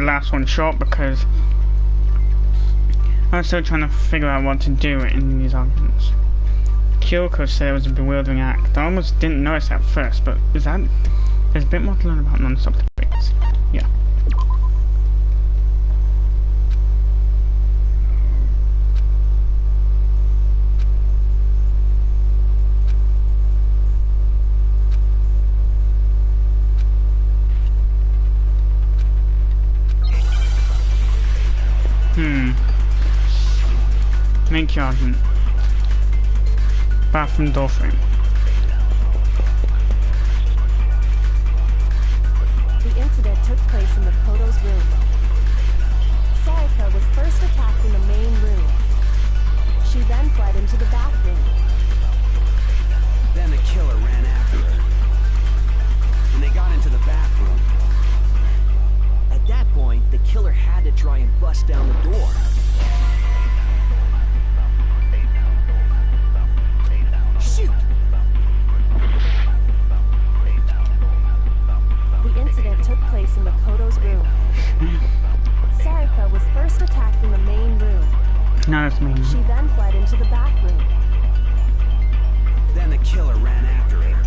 last one short because I was still trying to figure out what to do in these arguments. Kyoko said it was a bewildering act. I almost didn't notice at first, but there's a bit more to learn about non-stop debates. Yeah. Make your argument. Bathroom door frame. The incident took place in Makoto's room. Sayaka was first attacked in the main room. She then fled into the bathroom. Then the killer ran after her. And they got into the bathroom. At that point, the killer had to try and bust down the door. Shoot! The incident took place in Makoto's room. Sayaka was first attacked in the main room. No, that's me. She then fled into the bathroom. Then the killer ran after her.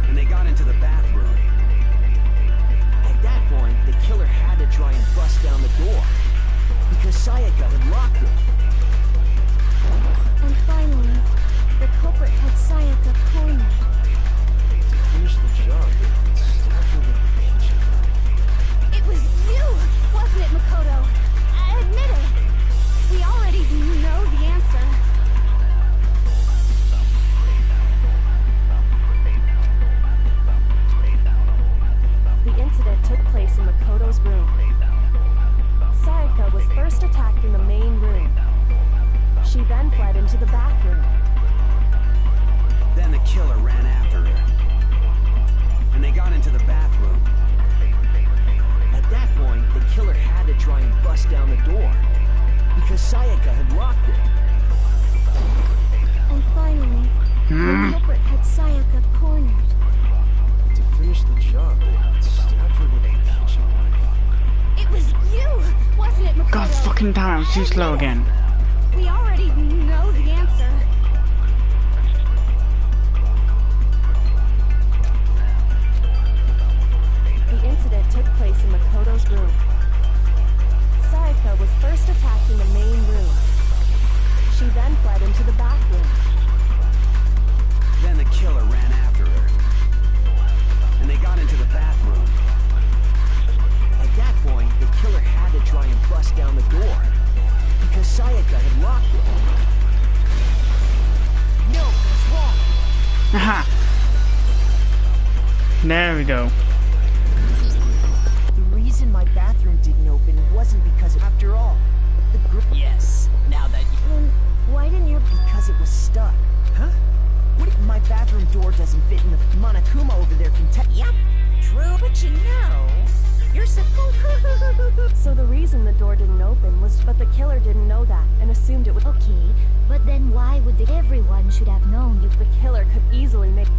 And they got into the bathroom. At that point, the killer had to try and bust down the door. Because Sayaka had locked it. And finally, the culprit had Sayaka cornered. To finish the job, they stabbed her with the kitchen knife. It was you, wasn't it, Makoto? Admit it. We already know the answer. The incident took place in Makoto's room. Sayaka was first attacked in the main room. She then fled into the bathroom. Then the killer ran after her. And they got into the bathroom. At that point, the killer had to try and bust down the door. Because Sayaka had locked it. And finally, the culprit had Sayaka cornered. To finish the job, they stabbed her with the kitchen knife. It was you, wasn't it, Makoto? God fucking damn, I was too slow again. We already know the answer. The incident took place in Makoto's room. Sayaka was first attacked in the main room. She then fled into the bathroom. Then the killer ran after her. And they got into the bathroom. At that point, the killer had to try and bust down the door. Because Sayaka had locked it. No, that's wrong. Aha! There we go. The reason my bathroom didn't open wasn't because, after all, the group. Yes, now that you... Then why didn't your... Because it was stuck. Huh? What if my bathroom door doesn't fit in the Monokuma over there can tell? Yep, true, but you know, you're supposed... So the reason the door didn't open was, but the killer didn't know that and assumed it was. Okay, but then why would everyone should have known you? The killer could easily make.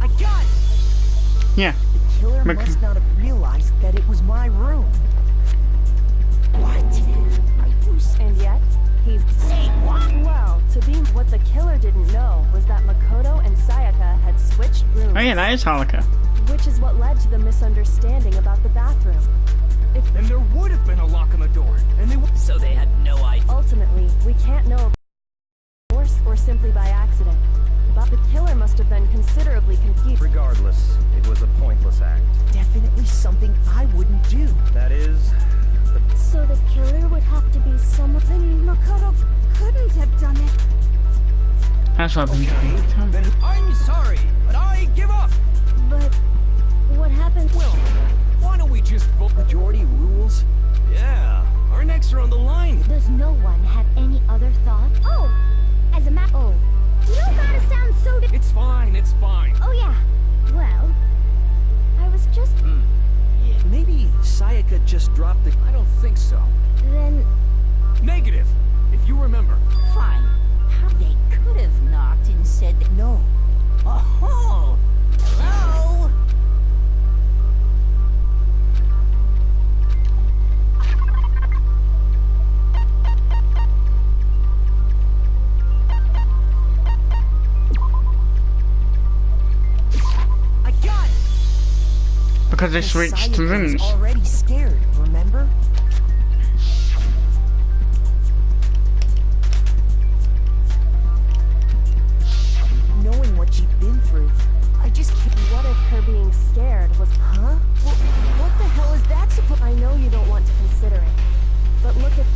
I got it! Yeah. The killer must not have realized that it was my room. What? And yet, he's Say what? well. To be what the killer didn't know was that Makoto and Sayaka had switched rooms. Oh yeah, that is Haruka. Which is what led to the misunderstanding about the bathroom. Then there would have been a lock on the door. And they would... So they had no idea. Ultimately, we can't know if force or simply by accident. But the killer must have been considerably confused. Regardless, it was a pointless act. Definitely something I wouldn't do. That is... So the killer would have to be someone... Then Makoto couldn't have done it. That's what I've been trying to Then I'm sorry, but I give up. But what happened? Well, why don't we just vote majority rules? Yeah, our necks are on the line. Does no one have any other thought? Oh, as a matter... Oh, you don't gotta sound so... It's fine, it's fine. Oh yeah, well, I was just... Maybe Sayaka Sayaka just dropped the... I don't think so. Then, Negative! If you remember. Fine. How they could have knocked and said that. No. Oh! Hello? I got it! Because they switched Sayaka rooms. was already scared, remember? Knowing what she'd been through, I just can't. What if her being scared was... Huh? What the hell is that supposed? I know you don't want to consider it, but look at...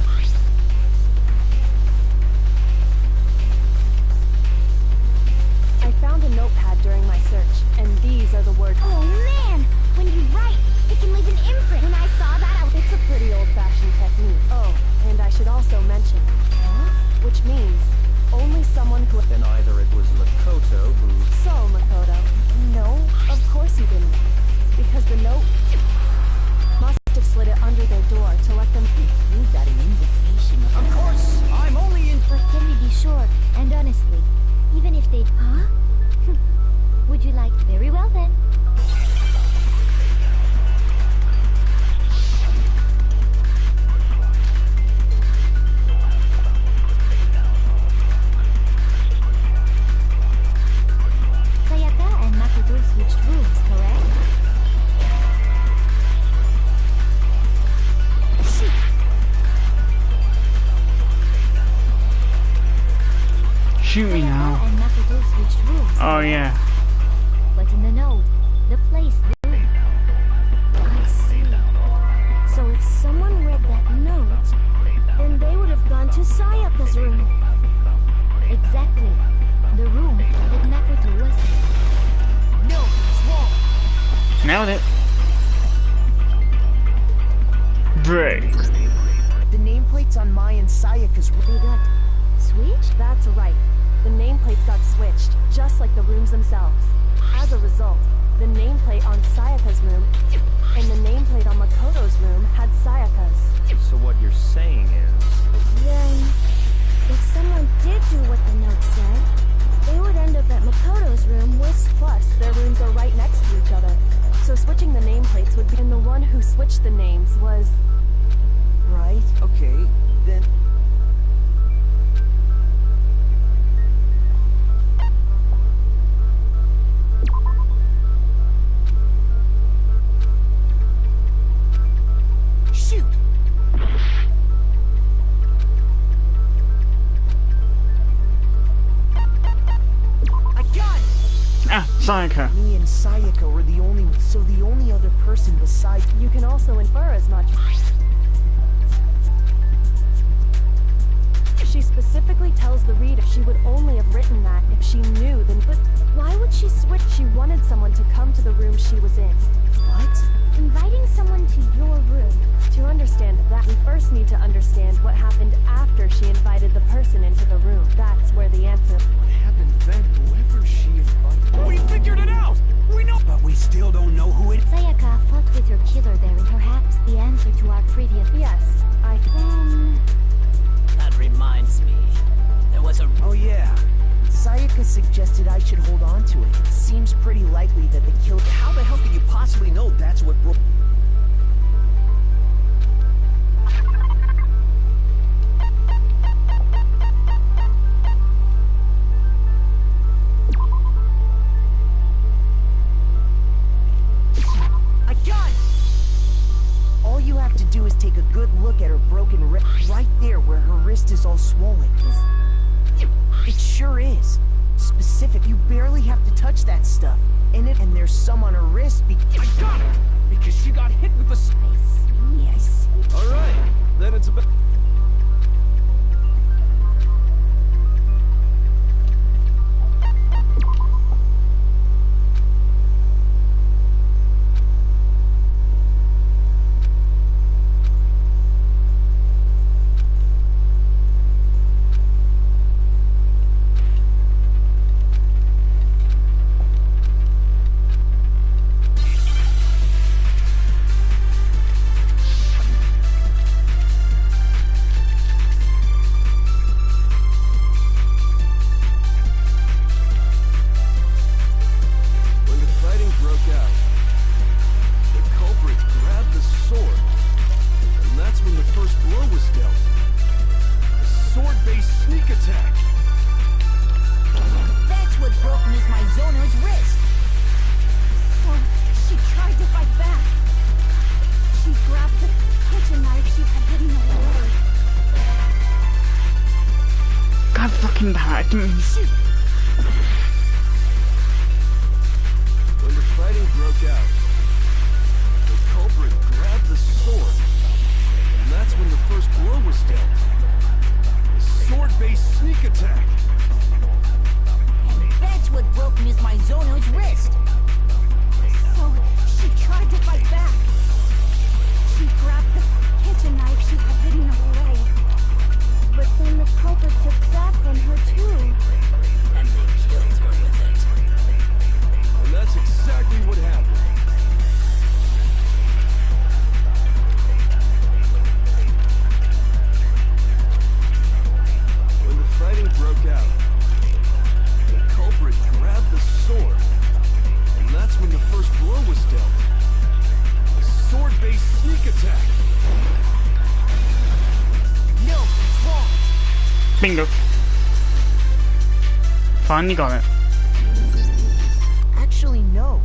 I found a notepad during my search, and these are the words... oh man! When you write, it can leave an imprint. When I saw that, It's a pretty old-fashioned technique. Oh, and I should also mention... Which means, only someone who... Then either it was Makoto who... So, Makoto... No, of course you didn't. Because the note... must have slid it under their door to let them... You got an invitation. Of course, I'm only in... But can we be sure, and honestly, even if they... Huh? Would you like... Very well then. Sayaka and Makoto switched rooms, correct? Shoot me Sayaka now. and Makoto switched rooms. Oh yeah. But in the note, the place knew. I see. So if someone read that note, then they would have gone to Sayaka's room. Exactly. The room that Makoto was in. No, it's wrong. Nailed it. Break. The nameplates on Mai and Sayaka's They got switched? That's right. The nameplates got switched, just like the rooms themselves. As a result, the nameplate on Sayaka's room and the nameplate on Makoto's room had Sayaka's. So what you're saying is... Then, if someone did do what the note said, they would end up at Makoto's room with... Plus, their rooms are right next to each other. So switching the nameplates would be... And the one who switched the names was... right. Okay, then... Shoot! I got it! Ah, Sayaka. Me and Sayaka were the only. So the only other person besides. You can also infer as much. She specifically tells the reader she would only have written that if she knew then. But why would she switch? She wanted someone to come to the room she was in. What? Inviting someone to your room. To understand that, we first need to understand what happened after she invited the person into the room. That's where the answer... What happened then? Whoever she invited. We figured it out! We know... But we still don't know who it... Sayaka fought with your killer there, and perhaps the answer to our previous... Yes, I... That reminds me. There was a... Oh yeah. Sayaka suggested I should hold on to it. It seems pretty likely that the killer. How the hell could you possibly know that's what broke... I got it! All you have to do is take a good look at her broken wrist. Right there where her wrist is all swollen. It sure is. Specific. You barely have to touch that stuff. And there's some on her wrist I got it! Because she got hit with the... I see. Alright, then it's about... mean that. I didn't mean... When the fighting broke out, the culprit grabbed the sword, and that's when the first blow was dealt. A sword-based sneak attack. That's what broke Miss Maizono's wrist. So she tried to fight back. She grabbed the kitchen knife she had hidden away. But then the culprit took that from her too. And they killed her with it. And that's exactly what happened. When the fighting broke out, the culprit grabbed the sword, and that's when the first blow was dealt. A sword-based sneak attack. No, it's wrong. Bingo. Finally got it. Actually, no.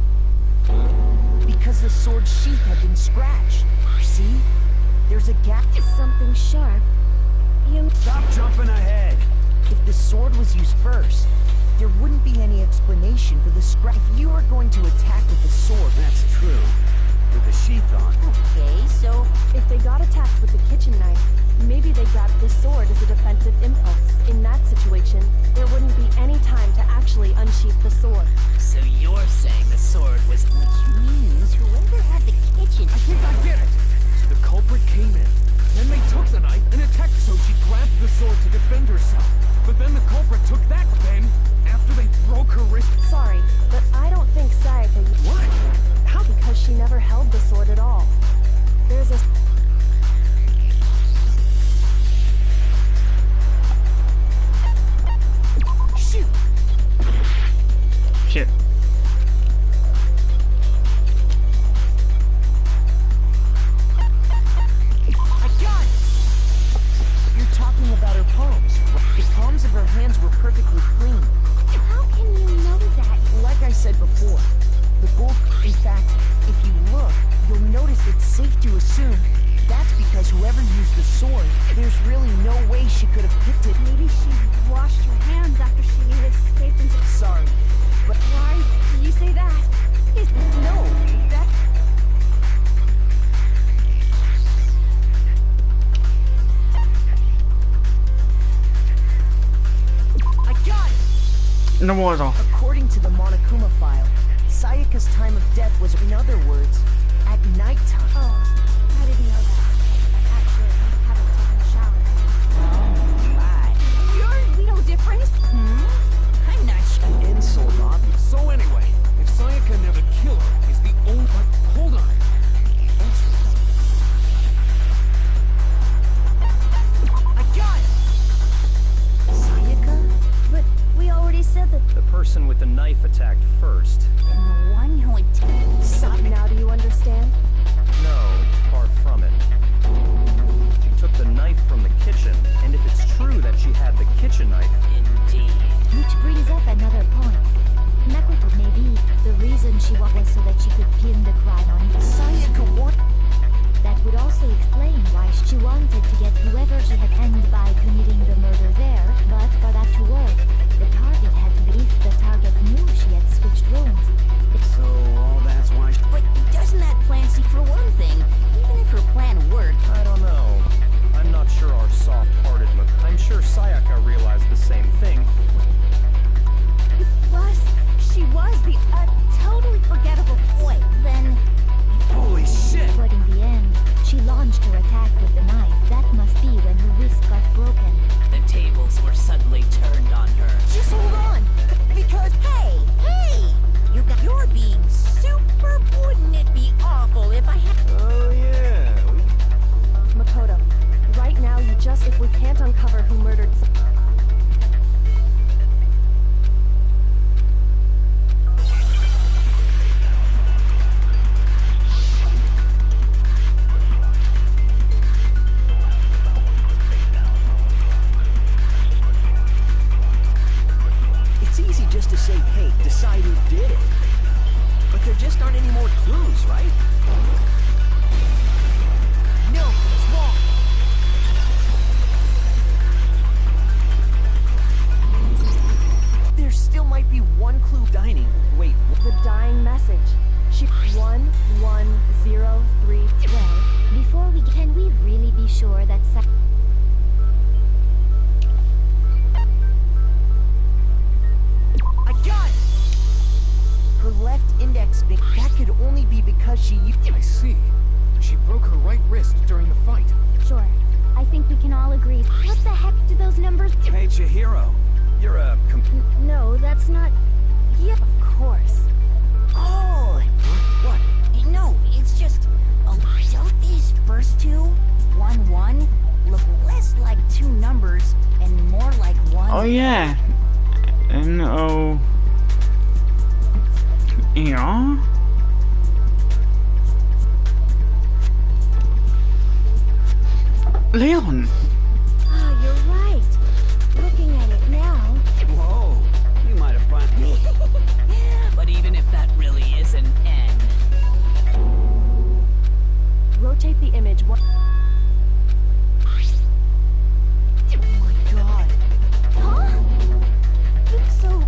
Because the sword sheath had been scratched. See? There's a gap. Something sharp. You... Stop jumping ahead. If the sword was used first, there wouldn't be any explanation for the scratch. If you were going to attack with the sword, That's true. With the sheath on. Okay, so If they got attacked with the kitchen knife, maybe they grabbed the sword as a defensive impulse. In that situation, there wouldn't be any time to actually unsheath the sword. So you're saying the sword was... Which means whoever had the kitchen... I think I get it. The culprit came in. Then they took the knife and attacked, so she grabbed the sword to defend herself. But then the culprit took that. Then, after they broke her wrist... Sorry, but I don't think Sayaka... What? How? Because she never held the sword at all. There's a... Shoot! Shit. I got it! You're talking about her palms. The palms of her hands were perfectly clean. How can you know that? Like I said before, the gold... In fact, if you look, you'll notice it's safe to assume that's because whoever used the sword, there's really no way she could have picked it. Maybe she washed her hands after she escaped into... Sorry, but Why do you say that? no, that... I got it! And the war's off. According to the Monokuma file, Sayaka's time of death was, in other words, at nighttime. Oh, I didn't know that. Actually, I haven't taken a shower. Oh my. You're no different? I'm not sure. Insult, obvious. So anyway, if Sayaka never killed her, is the only... But hold on. I got it! Sayaka? But we already said that. The person with the knife attacked first. And the one who attacked... Now do you understand? No, far from it. She took the knife from the kitchen, and if it's true that she had the kitchen knife, Indeed. Which brings up another point. Makoto may be the reason she was so that she could pin the crime on you. Sayaka, what? That would also explain why she wanted to get whoever she had ended by committing the murder there, but for that to work, the target had to be if the target knew she had switched rooms. So all that's why... But doesn't that plan see for one thing? Even if her plan worked... I don't know. I'm not sure our soft-hearted I'm sure Sayaka realized the same thing. She was the totally forgettable boy. Then... Holy shit! But in the end, she launched her attack with the knife. That must be when her wrist got broken. The tables were suddenly turned on her. Just hold on! Because... Hey! You're being super... Wouldn't it be awful if I had... Oh yeah. Makoto, right now you just... If we can't uncover who murdered... It's easy just to say, hey, decide who did it. But there just aren't any more clues, right? No, it's wrong! pretty sure that I got it! Her left index finger. That could only be because she used. I see. She broke her right wrist during the fight. Sure. I think we can all agree. What the heck do those numbers... Hey, Chihiro. You're a No, that's not... Yeah, of course. Oh! What? No, it's just... Oh, don't these first two, 1-1, look less like two numbers and more like one... Oh yeah. N-O... Yeah? Leon! Ah, you're right. Looking at it now... Whoa. You might have finally... But even if that really is an N... Rotate the image. Oh my god. Huh? So,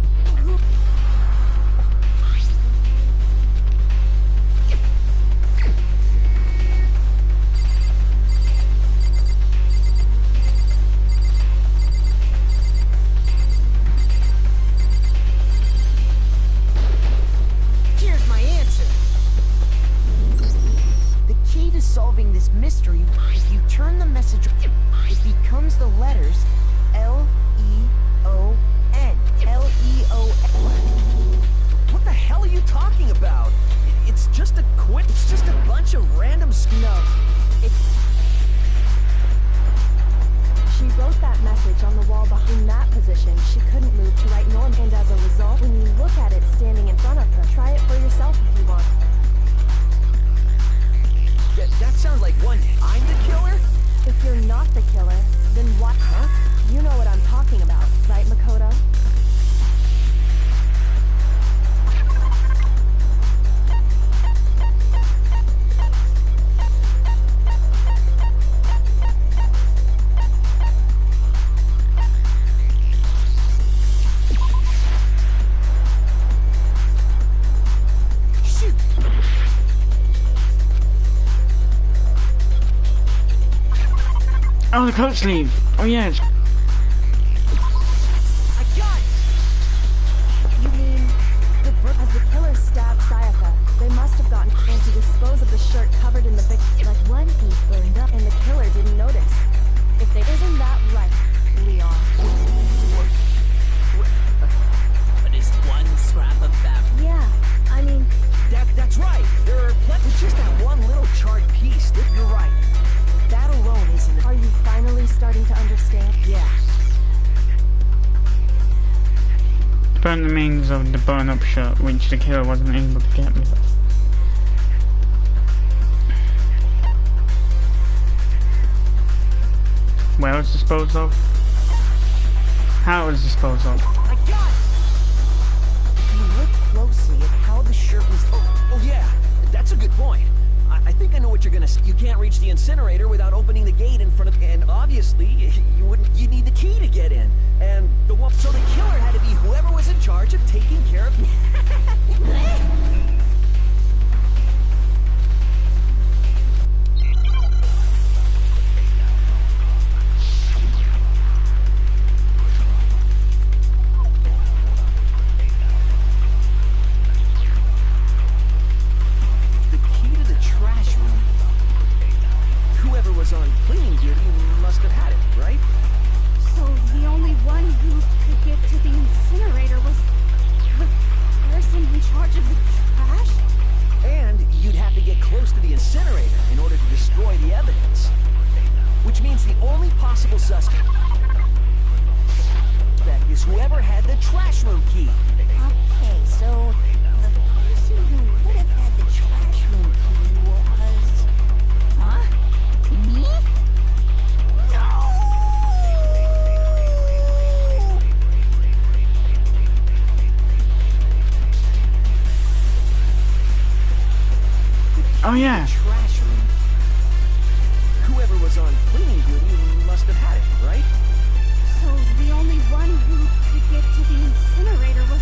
Here's my answer. The key to solving this mystery, if you turn the message, it becomes the letters L-E-O-N. L-E-O-N. What the hell are you talking about? It's just a It's just a bunch of random... no. She wrote that message on the wall behind that position. She couldn't move to write Norm, and as a result, when you look at it standing in front of her, try it for yourself if you want. That sounds like one... I'm the killer? If you're not the killer, then what? Huh? You know what I'm talking about, right, Makoto? Shoot! Oh, the coat sleeve! Oh yeah, it's... I got it! You mean, as the killer stabbed Sayaka, they must have gotten and to dispose of the shirt covered in the big... But one piece burned up. and the killer didn't notice. If they... Isn't that right, Leon? But is one scrap of fabric... Yeah, I mean, That's right. There are plenty... Just that one little charred piece. You're right. That alone isn't... are you finally starting to understand? Yeah. burnt the remains of the burn-up shirt, which the killer wasn't able to get rid of. Where was disposed of? How it was disposed of? I got it! If you look closely at how the shirt was... Oh yeah. That's a good point. I think I know what you're gonna say. You can't reach the incinerator without opening the gate in front of... And obviously, you need the key to get in. And the one... So the killer had to be whoever was in charge of taking care of... The key to the trash room. Whoever was on cleaning duty must have had it, right? So the only one who could get to the incinerator was the person in charge of the trash? And you'd have to get close to the incinerator in order to destroy the evidence. Which means the only possible suspect is whoever had the trash room key. Okay, so the person who would have had the trash room key was... Huh? Me? No! Oh yeah. Trash room. Whoever was on cleaning duty must have had it, right? So the only one who could get to the incinerator was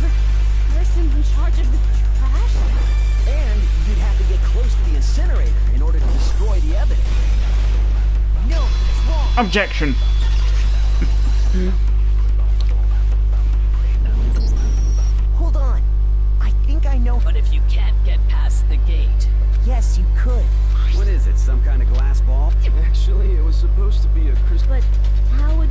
the person in charge of the trash? And you'd have to get close to the incinerator in order to destroy the evidence. Objection. Hold on. I think I know. But if you can't get past the gate... Yes, you could. What is it, some kind of glass ball? Actually, it was supposed to be a crystal. But how would...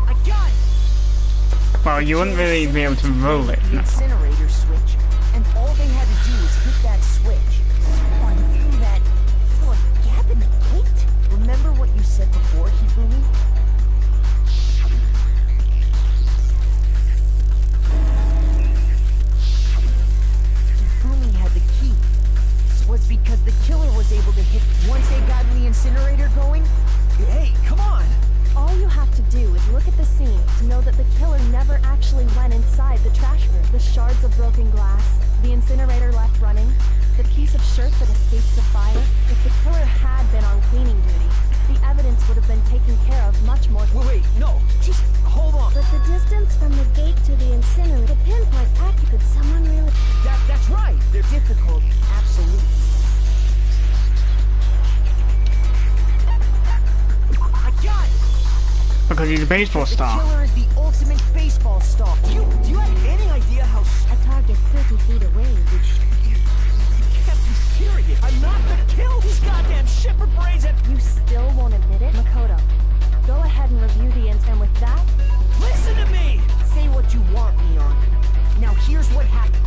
I got it! Well, you wouldn't really be able to roll it. The No. incinerator switch, and all they had to do was hit that switch. Someone through a gap in the gate? Remember what you said before, Hifumi? Hifumi had the key. So was because the killer was able to hit once they got the incinerator going? Hey, come on! All you have to do is look at the scene to know that the killer never actually went inside the trash room. The shards of broken glass, the incinerator left running, the piece of shirt that escaped the fire. If the killer had been on cleaning duty, the evidence would have been taken care of much more quickly. Wait, no, just hold on. But the distance from the gate to the incinerator, the pinpoint accurate, could someone really... That's right. They're difficult, absolutely. I got it! Because he's a baseball The star. killer is the ultimate baseball star. Do you have any idea how... A target 30 feet away, which... You can't be serious. I'm not the kill. These goddamn shipper brains have... You still won't admit it? Makoto, go ahead and review the and with that, Listen to me! Say what you want, Leon. Now here's what happened.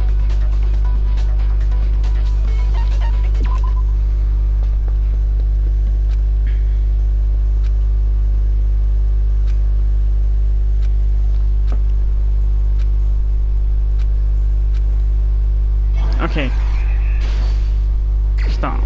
Okay. Start.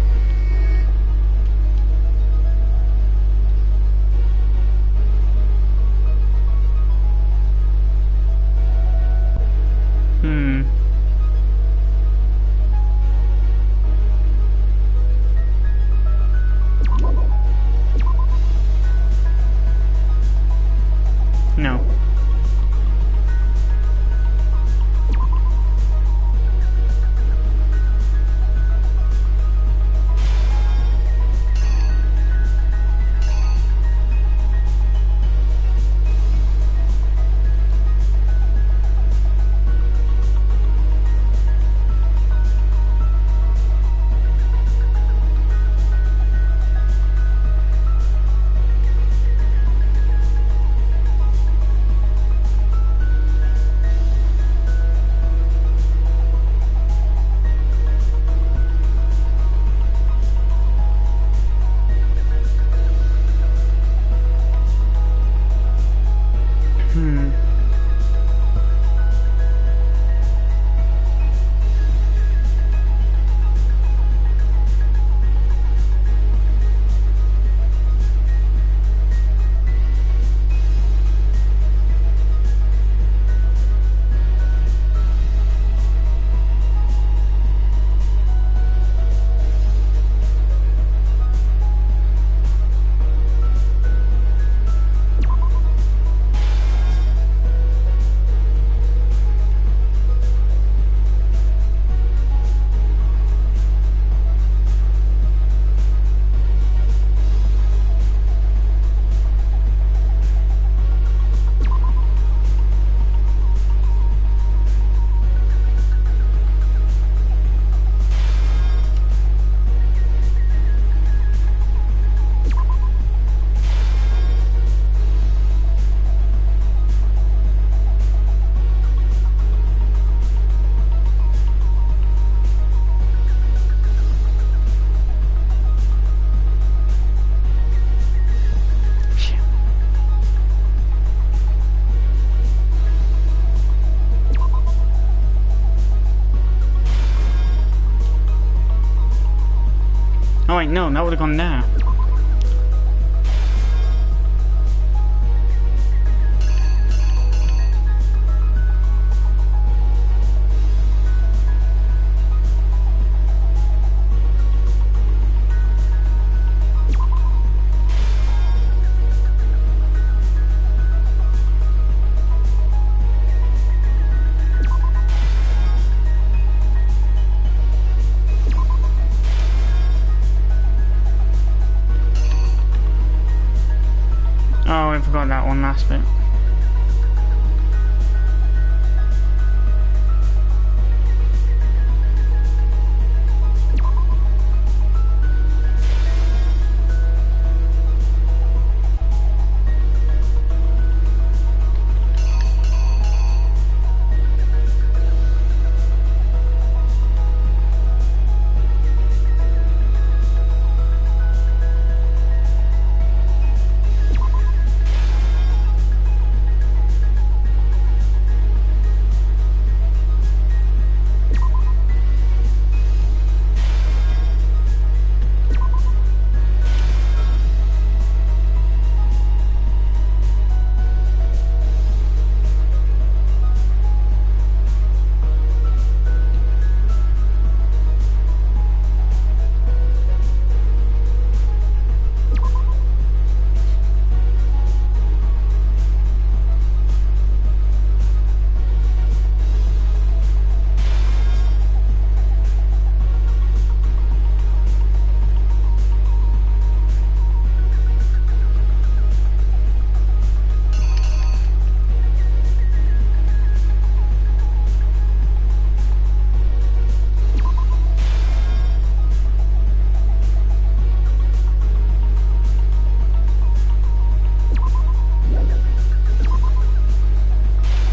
No. Oh wait, no, that would have gone there. one last bit.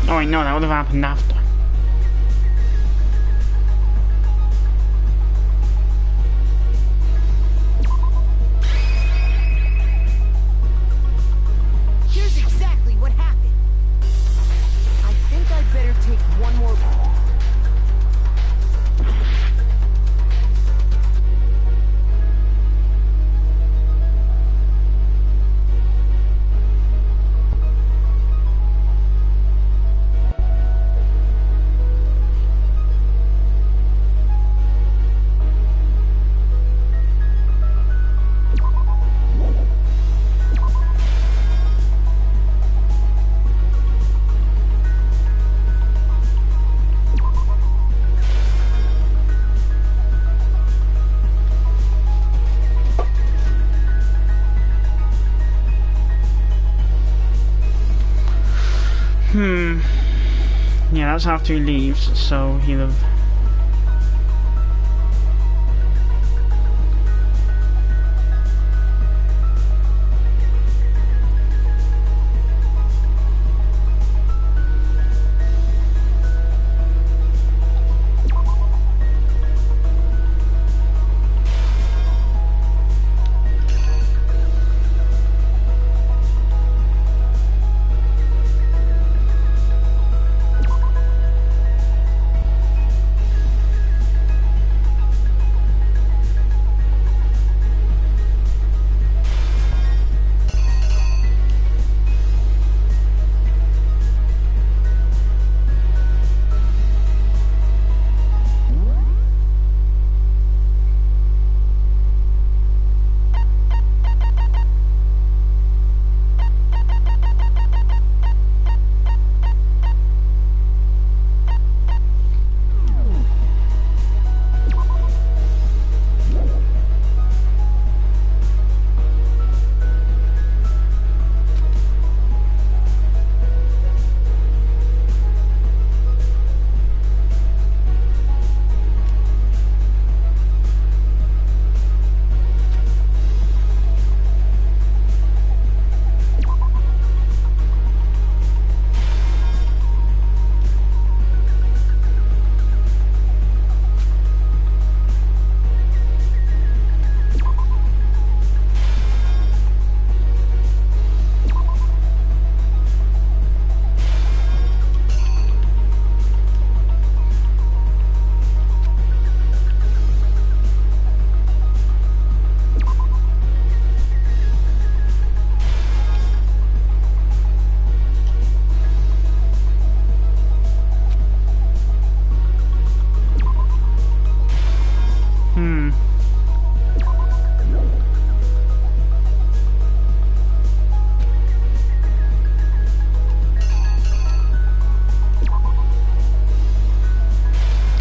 Oh wait, no, that would have happened after. Here's exactly what happened. I think I'd better take one more... Yeah, that's after he leaves, so he'll have...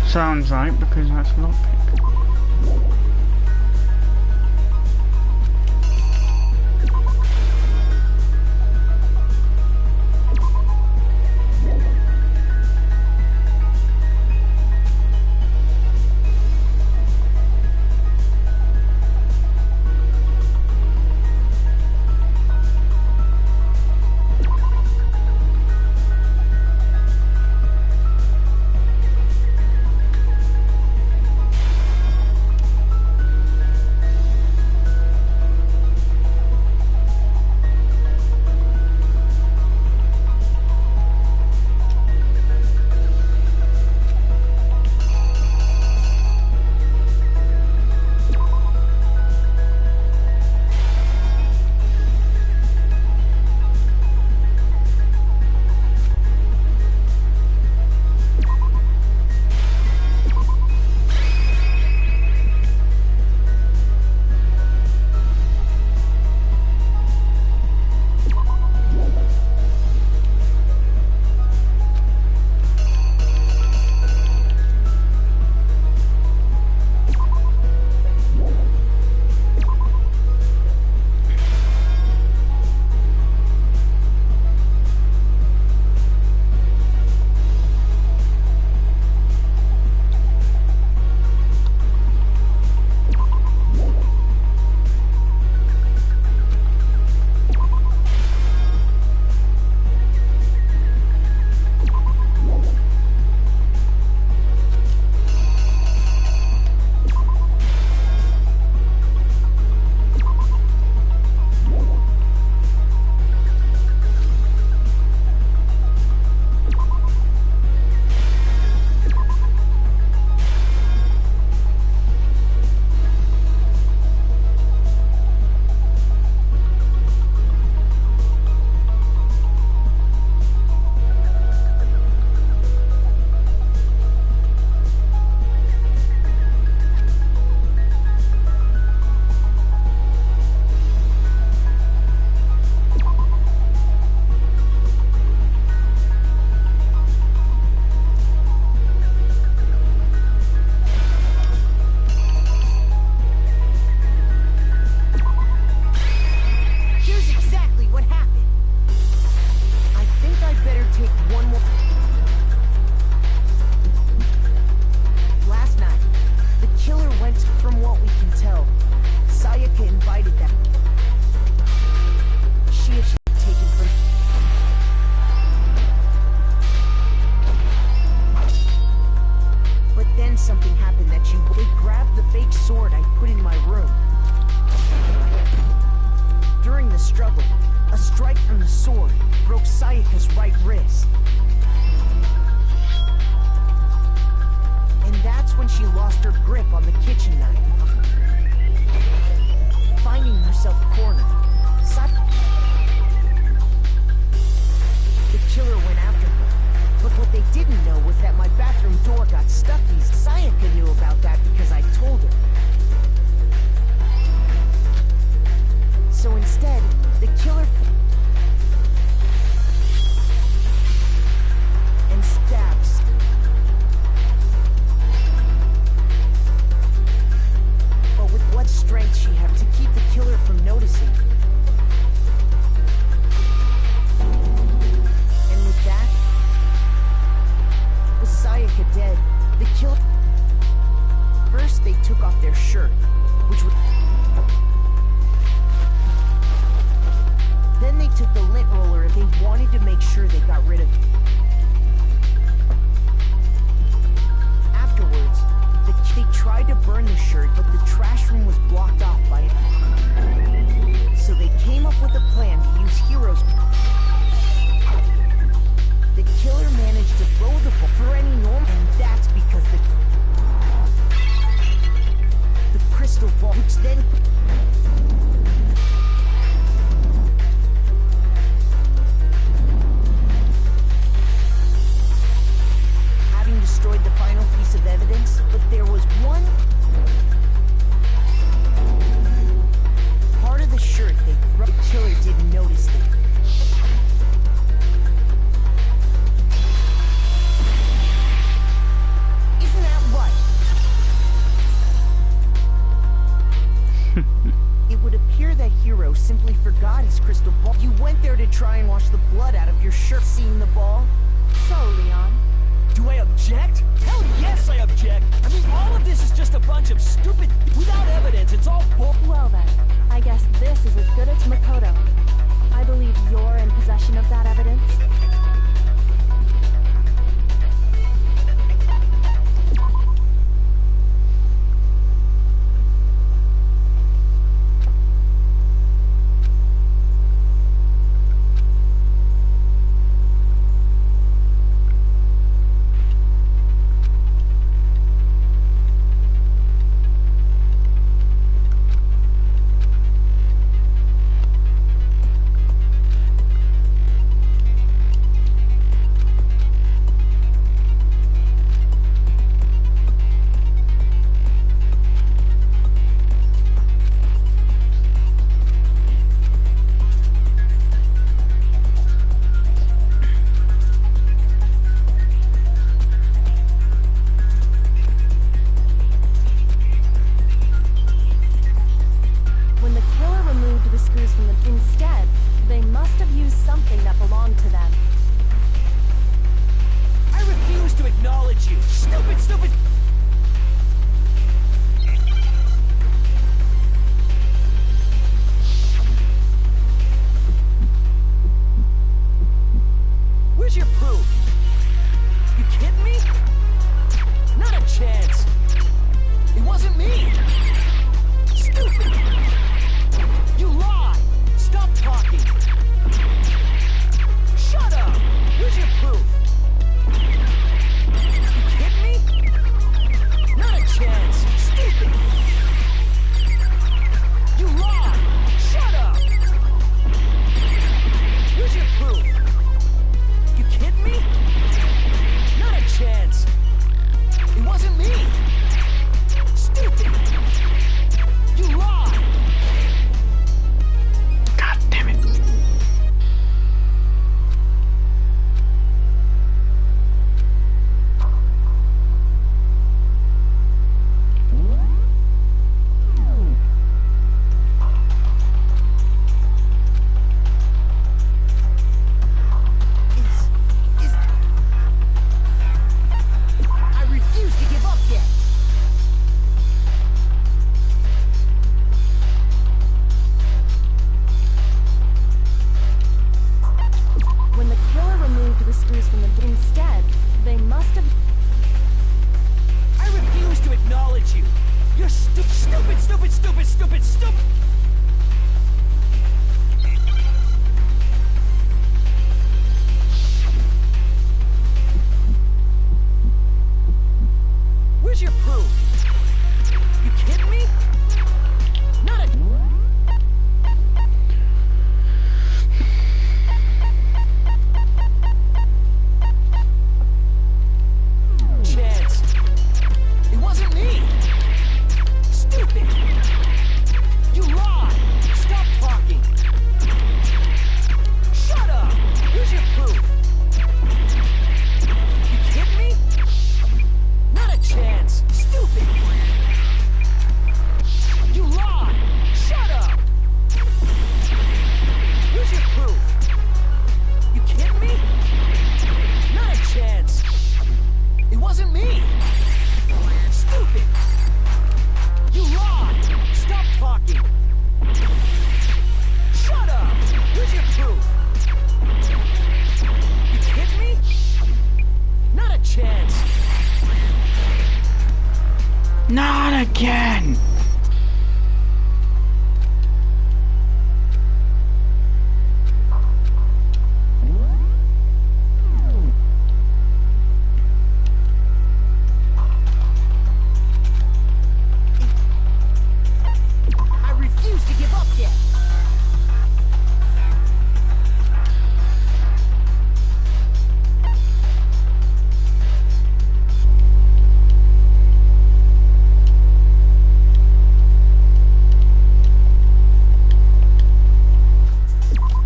Sounds right, because that's lockpick. decided that she had taken from. But then something happened that they grabbed the fake sword I put in my room. During the struggle, a strike from the sword broke Sayaka's right wrist. And that's when she lost her grip on the kitchen knife. Finding herself cornered, the killer went after her. But what they didn't know was that my bathroom door got stuck. Sayaka knew about that because I told her. So instead, the killer and stabs. But with what strength she had to keep the killer from noticing. And with that, with Sayaka dead, the killer... First, they took off their shirt, which was... Then they took the lint roller and they wanted to make sure they got rid of it. Afterwards, they tried to burn the shirt, but the trash room was blocked off by it. So they came up with a plan to use Hiro's... The killer managed to throw the ball for any norm, and that's because the crystal ball, which then... Having destroyed the final piece of evidence, but there was one part of the shirt the killer didn't notice it. Isn't that right? It would appear that Hiro simply forgot his crystal ball. You went there to try and wash the blood out of your shirt. Seeing the ball? So, Leon, Do I object? Hell yes, I object. I mean, all of this is just a bunch of stupid... Without evidence, it's all bull... well then, I guess this is as good as Makoto. I believe you're in possession of that evidence. Stupid, stupid, stupid, stupid, stupid! Where's your proof? You kidding me? Not a... Chance. It wasn't me. Stupid. You lied. Stop talking. Shut up. Where's your proof? You kidding me? Not a chance. Stupid. You lied. Shut up. Where's your proof? You kidding me? Not a chance. It wasn't me. Stupid. You lied. Stop talking. Shut up. Where's your proof? You kidding me? Not a chance. Not again! I refuse to give up yet.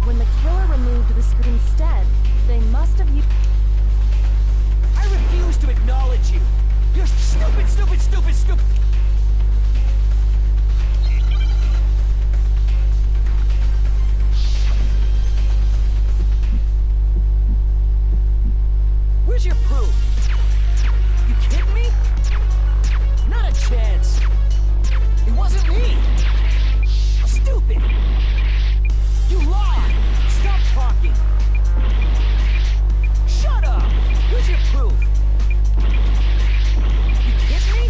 When the killer removed the screen instead, they must have used... I refuse to acknowledge you. You're stupid, stupid, stupid, stupid. Where's your proof? You kidding me? Not a chance. It wasn't me. Stupid. You lied. Stop talking. Shut up. Where's your proof? You kidding me?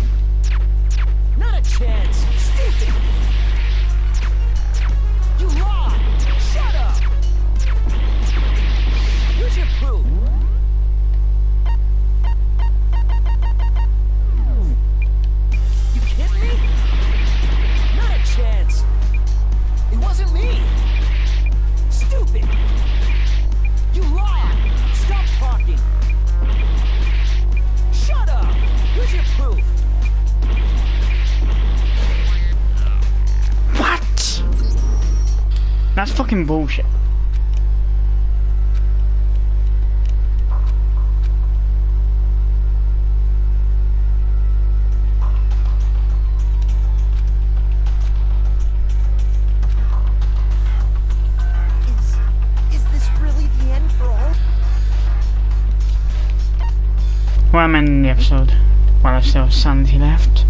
Not a chance. Stupid. You lied. Shut up. Where's your proof? You kidding me? Not a chance. It wasn't me. Stupid. You lied. Stop talking. Shut up. Where's your proof? What? That's fucking bullshit. Is this really the end for all? Well, I'm ending the episode while I still have sanity left.